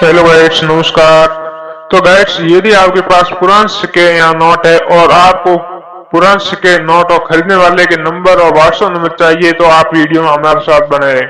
Hello guides, नमस्कार। तो guides, यदि आपके पास पुराने सिक्के या नोट है और आपको पुराने सिक्के नोट और खरीदने वाले के नंबर और व्हाट्सएप नंबर चाहिए तो आप वीडियो में हमारे साथ बने रहें।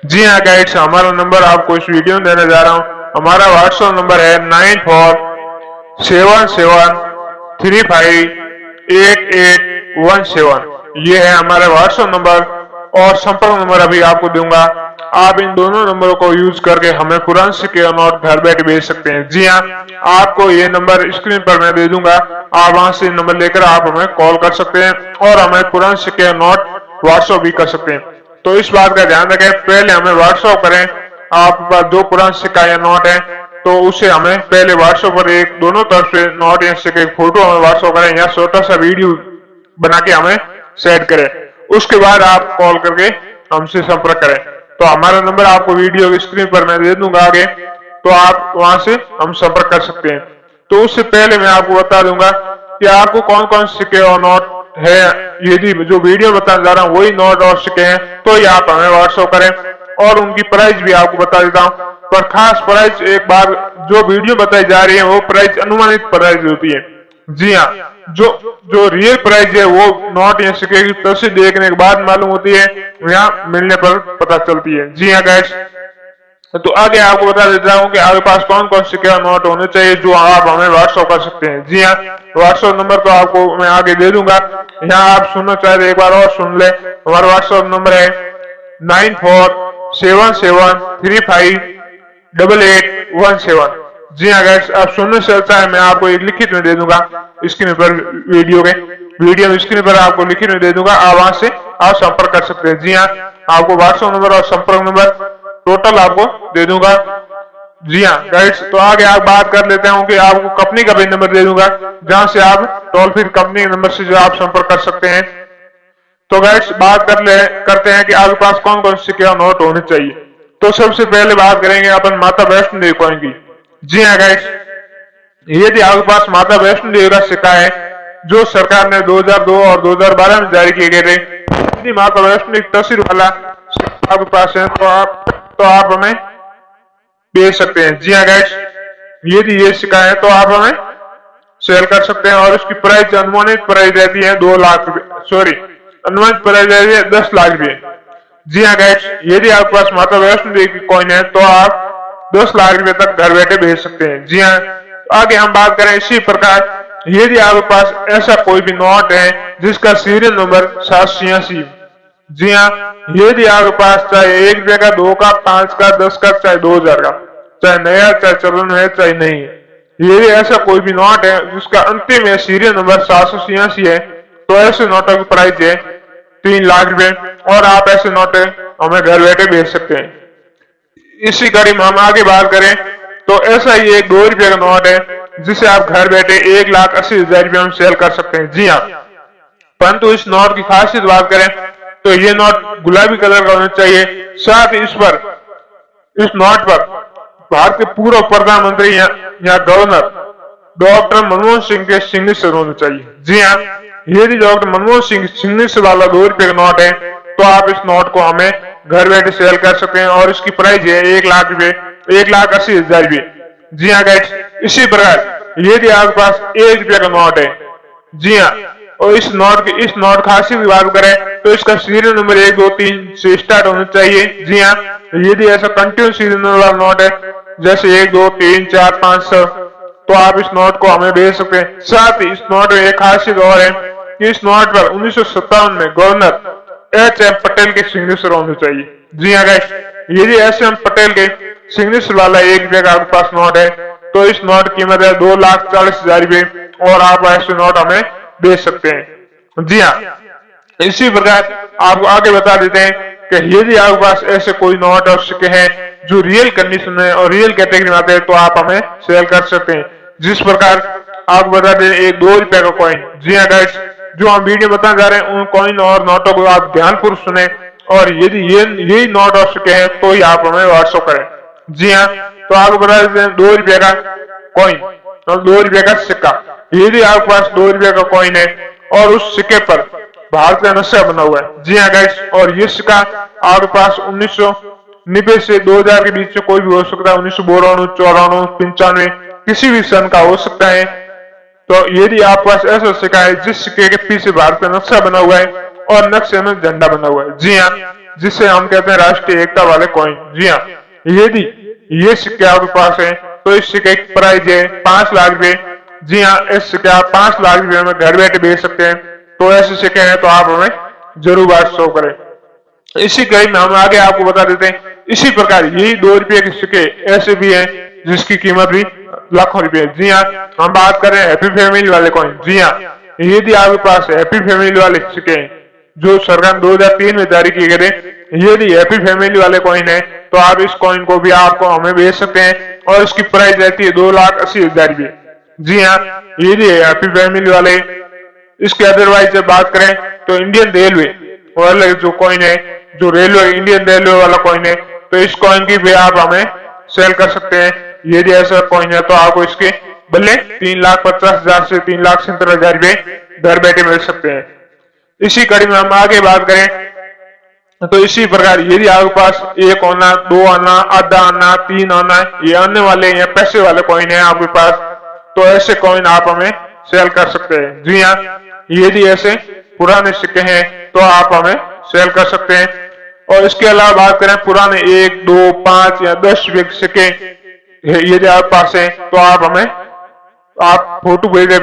जी हाँ गाइड्स, हमारा नंबर आपको इस वीडियो में देने जा रहा हूँ। हमारा व्हाट्सएप नंबर है 9477358817। ये है हमारा व्हाट्सएप नंबर और संपर्क नंबर अभी आपको दूंगा। आप इन दोनों नंबरों को यूज करके हमें पुराने सिक्के और नोट घर बैठे भेज सकते हैं। जी हाँ, आपको ये नंबर स्क्रीन पर मैं दे दूंगा। आप वहां से नंबर लेकर आप हमें कॉल कर सकते हैं और हमें पुराने सिक्के और नोट व्हाट्सएप भी कर सकते हैं। तो इस बात का ध्यान रखें, पहले हमें व्हाट्सएप करें। आपके पास जो पुराना सिक्का या नोट है तो उसे हमें पहले व्हाट्सएप पर एक दोनों तरफ से नोट या सिक्के की फोटो हमें व्हाट्सएप करें या छोटा सा वीडियो बना के हमें सेंड करें। उसके बाद आप कॉल करके हमसे संपर्क करें। तो हमारा नंबर आपको वीडियो की स्क्रीन पर मैं दे दूंगा आगे, तो आप वहां से हम संपर्क कर सकते हैं। तो उससे पहले मैं आपको बता दूंगा कि आपको कौन कौन सिक्के और नोट है। यदि जो वीडियो बताने जा रहा हूँ वही नोट और सिक्के हैं तो ये आप हमें व्हाट्सएप करें और उनकी प्राइस भी आपको बता देता हूँ। पर खास प्राइस, एक बार जो वीडियो बताई जा रही है वो प्राइस अनुमानित प्राइस होती है। जी हाँ, जो रियल प्राइस है वो नोट या सिक्के की तस्वीर देखने के बाद मालूम होती है, यहाँ मिलने पर पता चलती है। जी हाँ गाइस, तो आगे आपको बता देता हूँ कि आपके पास कौन कौन सिक्के और नोट होने चाहिए जो आप हमें व्हाट्सएप कर सकते हैं। जी हाँ, व्हाट्सएप नंबर तो आपको मैं आगे दे दूंगा। यहाँ आप सुनना चाहे तो एक बार और सुन ले। हमारा व्हाट्सएप नंबर है 9477358817। जी हाँ गाइस, आप सुनने से अच्छा है मैं आपको एक लिखित में दे दूंगा स्क्रीन पर, वीडियो स्क्रीन पर आपको लिखित में दे दूंगा। आप वहां से आप संपर्क कर सकते हैं। जी हाँ, आपको व्हाट्सएप नंबर और संपर्क नंबर टोटल आपको दे दूंगा। जी हाँ गाइस, तो आगे आप बात कर लेते हैं कि आपको कंपनी का भी नंबर दे दूंगा जहां से आप टोल फ्री कंपनी नंबर से जो आप संपर्क कर सकते हैं। तो गाइस, बात करते हैं कि आपके पास कौन कौन सिक्के और नोट होने चाहिए। तो सबसे पहले बात करेंगे अपन माता वैष्णो देवी कॉइन की। जी हाँ गाइस, यदि आपके पास माता वैष्णो देवी का सिक्का है जो सरकार ने 2002 और 2012 में जारी किए गए थे, यदि माता वैष्णो देवी तस्वीर वाला सिक्का आपके पास है तो आप हमें भेज सकते हैं। जी हाँ गाइस, यदि ये सिक्का है तो आप हमें सेल कर सकते हैं और उसकी प्राइस अनुमानित प्राइस रहती है 2 लाख रुपए, अनुमानित प्राइस रहती है 10 लाख रुपए। जी हाँ गाइस, यदि आपके पास माता वैष्णो देवी की कॉइन है तो आप 10 लाख रुपए तक घर बैठे भेज सकते हैं। जी हाँ, आगे हम बात करें इसी प्रकार, यदि आपके पास ऐसा कोई भी नोट है जिसका सीरियल नंबर 786। जी हाँ, यदि आपके पास चाहे 1 रुपए का, 2 का, 5 का, 10 का, चाहे 2000 का, चाहे नया चाहे चलन है चाहे नहीं है, यदि ऐसा कोई भी नोट है जिसका अंतिम है सीरियल नंबर 786 है तो ऐसे नोटों की प्राइस है 3 लाख रुपए और आप ऐसे नोट हमें घर बैठे भेज सकते हैं। इसी कड़ी में हम आगे बात करें तो ऐसा ही एक 2 रुपए का नोट है जिसे आप घर बैठे 1,80,000 रुपए में सेल कर सकते हैं। जी हाँ, परंतु इस नोट की खासियत बात करें तो ये नोट गुलाबी कलर का होना चाहिए। साथ ही इस नोट पर भारत के पूर्व प्रधानमंत्री या गवर्नर डॉक्टर मनमोहन सिंह के सिग्नेचर होने चाहिए। जी हाँ, यदि डॉक्टर मनमोहन सिंह सिग्नेचर वाला 2 रुपए का नोट है तो आप इस नोट को हमें घर बैठे सेल कर सकते हैं और इसकी प्राइस है 1 लाख रुपए, 1,80,000 रुपए। जी हाँ गाइस, इसी प्रकार यदि आपके पास 1 रुपए का नोट है, जी हाँ, और इस नोट खासियत की बात करें तो इसका सीरियल नंबर 1, 2, 3 से स्टार्ट होना चाहिए। जी हाँ, यदि ऐसा कंटिन्यू सीरियल नंबर वाला नोट है जैसे 1, 2, 3, 4, 5, 6 तो आप इस नोट को हमें भेज सकते हैं। साथ ही इस नोट में एक खासियत और है कि इस नोट पर 1957 में गवर्नर H.M. पटेल के सिग्नेचर होने चाहिए। जी हाँ गाइस, यदि H.M. पटेल के सिग्नेचर वाला 1 रुपए का आपके पास नोट है तो इस नोट की कीमत है 2,40,000 रुपए और आप ऐसे नोट हमें भेज सकते हैं। जी हाँ, इसी प्रकार आपको आगे बता देते हैं कि यदि आपके पास ऐसे कोई नोट और सिक्के हैं जो रियल कंडीशन में और रियल कैटेगरी में आते हैं तो आप हमें सेल कर सकते हैं। जिस प्रकार आपको बता दें एक 2 रुपए का कॉइन। जी हाँ गाइस, जो हम वीडियो बताने जा रहे हैं उन कॉइन और नोटों को आप ध्यानपूर्वक सुने और यदि यही नोट और सिक्के हैं तो ही आप हमें व्हाट्सएप करें। जी हाँ, तो आपको बता देते हैं 2 रुपए का कॉइन और 2 रुपए का सिक्का। यदि आपके पास 2 रुपए का कॉइन है और उस सिक्के पर भारत का नक्शा बना हुआ है, जी हाँ गाइस, और ये सिक्का आपके पास 1990 से 2000 के बीच में कोई भी हो सकता है, 1992, 94, 95, किसी भी सन का हो सकता है। तो यदि आपके पास ऐसा सिक्का है जिस सिक्के के पीछे भारत का नक्शा बना हुआ है और नक्शे में झंडा बना हुआ है, जी हाँ, जिसे हम कहते हैं राष्ट्रीय एकता वाले कॉइन, जी हाँ, यदि ये सिक्के आपके पास है तो इस सिक्के की प्राइस है 5 लाख रुपए। जी हाँ, इस सिक्के आप 5 लाख रुपए में घर बैठे बेच सकते हैं। तो ऐसे सिक्के हैं तो आप हमें जरूर व्हाट्सएप करें। इसी कड़ी में हम आगे आपको बता देते हैं, इसी प्रकार यही 2 रुपये के सिक्के ऐसे भी हैं जिसकी कीमत भी लाखों रुपए। जी हाँ, हम बात कर रहे हैं हैप्पी फैमिली वाले कॉइन। जी हाँ, यदि आपके पास हैप्पी फैमिली वाले सिक्के हैं जो सरकार 2003 में जारी किए गए थे, यदि हैप्पी फैमिली वाले कॉइन है तो आप इस कॉइन को भी आपको हमें बेच सकते हैं और इसकी प्राइस रहती है 2,80,000 रुपये। जी हाँ, यदि हैप्पी फैमिली वाले। इसके अदरवाइज जब बात करें तो इंडियन रेलवे वाला जो कॉइन है, जो रेलवे इंडियन रेलवे वाला कॉइन है, तो इस कॉइन की भी आप हमें सेल कर सकते हैं। यदि ऐसा कॉइन है तो आपको इसके बदले 3,50,000 से 3,70,000 रुपए घर बैठे मिल सकते हैं। इसी कड़ी में हम आगे बात करें तो इसी प्रकार यदि आपके पास 1 आना, 2 आना, आधा आना, 3 आना, ये आने वाले या पैसे वाले कॉइन है आपके पास, तो ऐसे कॉइन आप हमें सेल कर सकते हैं। जी हाँ, यदि ऐसे पुराने सिक्के हैं तो आप हमें सेल कर सकते हैं। और इसके अलावा बात करें पुराने 1, 2, 5 या 10 रुपए के सिक्के यदि आपके पास है तो आप हमें फोटो भेज दें।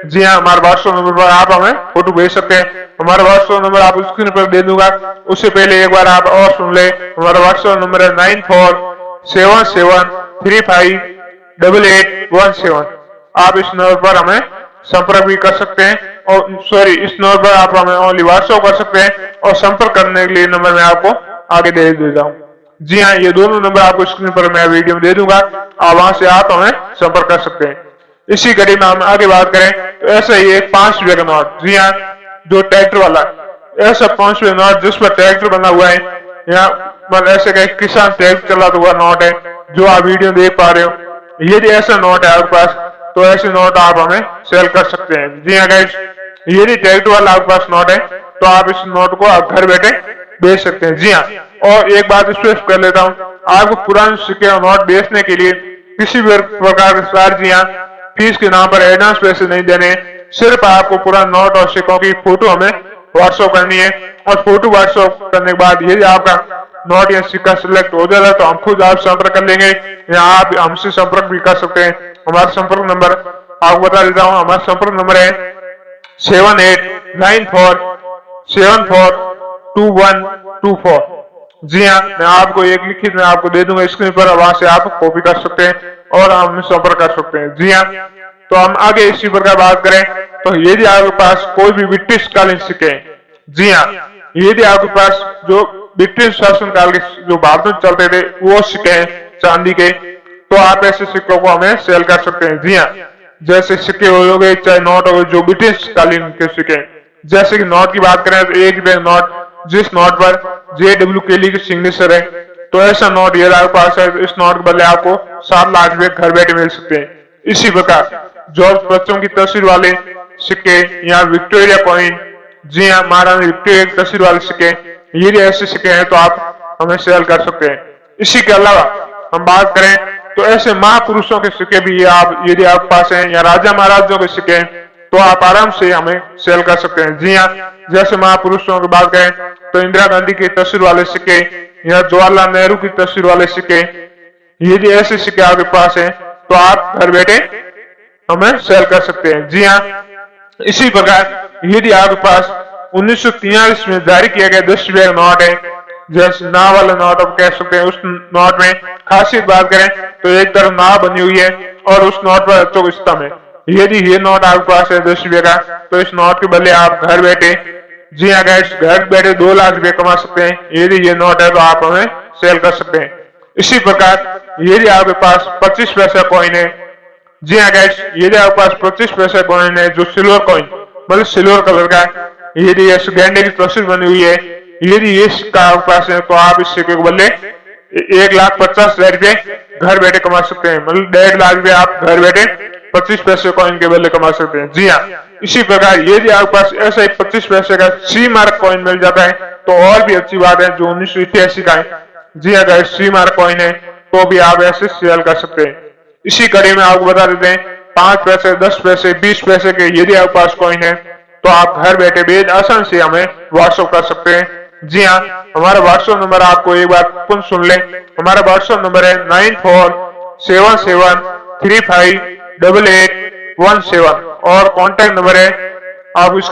जी हाँ, हमारे व्हाट्सएप नंबर पर आप हमें फोटो भेज सकते हैं। हमारा व्हाट्सएप नंबर आप स्क्रीन पर दे दूंगा, उससे पहले एक बार आप और सुन ले। हमारा व्हाट्सएप नंबर है 9477358817। आप इस नंबर पर हमें संपर्क भी कर सकते हैं और इस नंबर पर आप हमें ओनली व्हाट्सएप कर सकते हैं और संपर्क करने के लिए नंबर मैं आपको आगे दे देता हूँ। जी हाँ, ये दोनों नंबर आपको स्क्रीन पर मैं वीडियो में दे दूंगा, और वहां से आप हमें संपर्क कर सकते हैं। इसी कड़ी में हम आगे बात करें तो ऐसा ही एक 5 रुपए का नोट, जी हाँ, जो ट्रैक्टर वाला, ऐसा 5 रुपए नोट जिस पर ट्रैक्टर बना हुआ है, यहाँ मतलब ऐसे का किसान ट्रैक्टर चलाता हुआ नोट है जो आप वीडियो देख पा रहे हो। यदि ऐसा नोट है आपके पास तो ऐसे नोट आप हमें सेल कर सकते हैं। जी हाँ गाइस, यदि ट्रैक्टर वाला आपके पास नोट है तो आप इस नोट को आप घर बैठे बेच सकते हैं। जी हाँ, और एक बात स्पष्ट कर लेता हूँ, आपको पुराने सिक्के और नोट बेचने के लिए किसी भी प्रकार के चार्ज फीस के नाम पर एडवांस पैसे नहीं देने, सिर्फ आपको पुराने नोट और सिक्कों की फोटो हमें व्हाट्सएप करनी है। और फोटो व्हाट्सएप करने के बाद यदि आपका नोट या सिक्का सिलेक्ट हो जाता है तो हम खुद आप संपर्क कर लेंगे या आप हमसे संपर्क भी कर सकते हैं। हमारा संपर्क नंबर आपको बता देता हूँ, हमारा संपर्क नंबर है 7894742124। जी हाँ, मैं आपको एक लिखित में आपको दे दूंगा स्क्रीन पर, वहां से आप कॉपी कर सकते हैं और हमसे संपर्क कर सकते हैं। जी हाँ, तो हम आगे इसी प्रकार बात करें तो यदि आपके पास कोई भी ब्रिटिश कालीन सिक्के, जी हाँ, यदि आपके पास जो ब्रिटिश शासन काल के जो भारत में चलते थे वो सिक्के हैं चांदी के, तो आप ऐसे सिक्कों को हमें सेल कर सकते हैं। जी हाँ, जैसे सिक्के हो गए चाहे नोट हो गए जो ब्रिटिश कालीन के सिक्के, जैसे कि नोट की बात करें तो 1 रुपए नोट जिस नोट पर JW केली की सिग्नेचर है, तो ऐसा नोट यदि आपके पास है तो इस नोट के बदले आपको 7 लाख रुपए घर बैठे मिल सकते हैं। इसी प्रकार जॉर्ज बच्चों की तस्वीर वाले सिक्के या विक्टोरिया कॉइन, जी हाँ, महारानी विक्टोरिया की तस्वीर वाले सिक्के, यदि ऐसे सिक्के हैं तो आप हमें सेल कर सकते हैं। इसी के अलावा हम बात करें तो ऐसे महापुरुषों के सिक्के भी आप यदि आपके पास हैं या राजा महाराजों के सिक्के हैं तो आप आराम से हमें सेल कर सकते हैं। जी हाँ, जैसे महापुरुषों की बात करें तो इंदिरा गांधी की तस्वीर वाले सिक्के या जवाहरलाल नेहरू की तस्वीर वाले सिक्के, यदि ऐसे सिक्के आपके पास हैं तो आप घर बैठे हमें सेल कर सकते हैं। जी हाँ, इसी प्रकार यदि आपके पास 1943 में जारी किया गया 10 रुपए का नोट है, जैसे नाव वाला नोट आप कह सकते हैं, उस नोट में खासियत बात करें तो एक तरफ नाव बनी हुई है और उस नोट पर अशोक स्तंभ है। यदि ये नोट आपके पास है 10 रुपए का तो इस नोट के बदले आप घर बैठे, जी हाँ गाइस, घर बैठे 2 लाख रुपए कमा सकते हैं। यदि ये नोट है तो आप हमें सेल कर सकते हैं। इसी प्रकार यदि आपके पास 25 पैसा कॉइन है, जी हाँ गाइस, यदि आपके पास 25 पैसा कॉइन है जो सिल्वर कॉइन मतलब सिल्वर कलर का, यदि ये गेंडे की तस्वीर बनी हुई है, यदि ये सिक्का आपके पास है तो आप इस सिक्के को बदले 1,50,000 रुपए घर बैठे कमा सकते हैं। मतलब 1.5 लाख रुपए आप घर बैठे 25 पैसे कॉइन के बदले कमा सकते हैं। जी हाँ, इसी प्रकार यदि आपके पास ऐसा ही 25 पैसे का C मार्क कॉइन मिल जाता है तो और भी अच्छी बात है, जो 1988 का है, जी अगर सी मार्क कॉइन है तो भी आप ऐसे सेल कर सकते हैं। इसी कड़ी में आपको बता देते हैं 5 पैसे, 10 पैसे, 20 पैसे के यदि आपके पास कॉइन है तो आप घर बैठे बेहद आसान से हमें व्हाट्सएप कर सकते हैं। जी हाँ, हमारा व्हाट्सएप नंबर आपको एक बार पुनः सुन लें। हमारा व्हाट्सएप नंबर है 9477358817 और कॉन्टैक्ट नंबर है आप